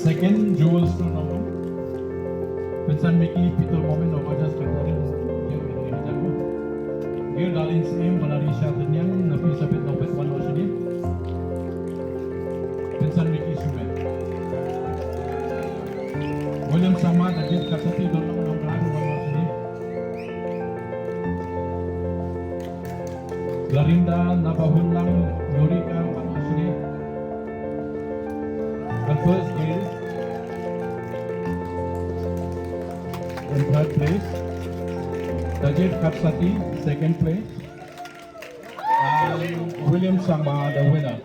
Second, Jewel Stone Novel. Pinsan Mickey, Peter Moment, Obajas Katarin, Dear Darlene Sim, Valeria Danyang, Nafisa Pet Nopet One Ocean. Pinsan Mickey Sumet. William Sama, Dajit Kasati, Donong Nongran, One Ocean. Larinda, Nabahulang, Yorika, One Ocean. And first is in third place, Dajit Kapsati, second place, and William Sama, the winner.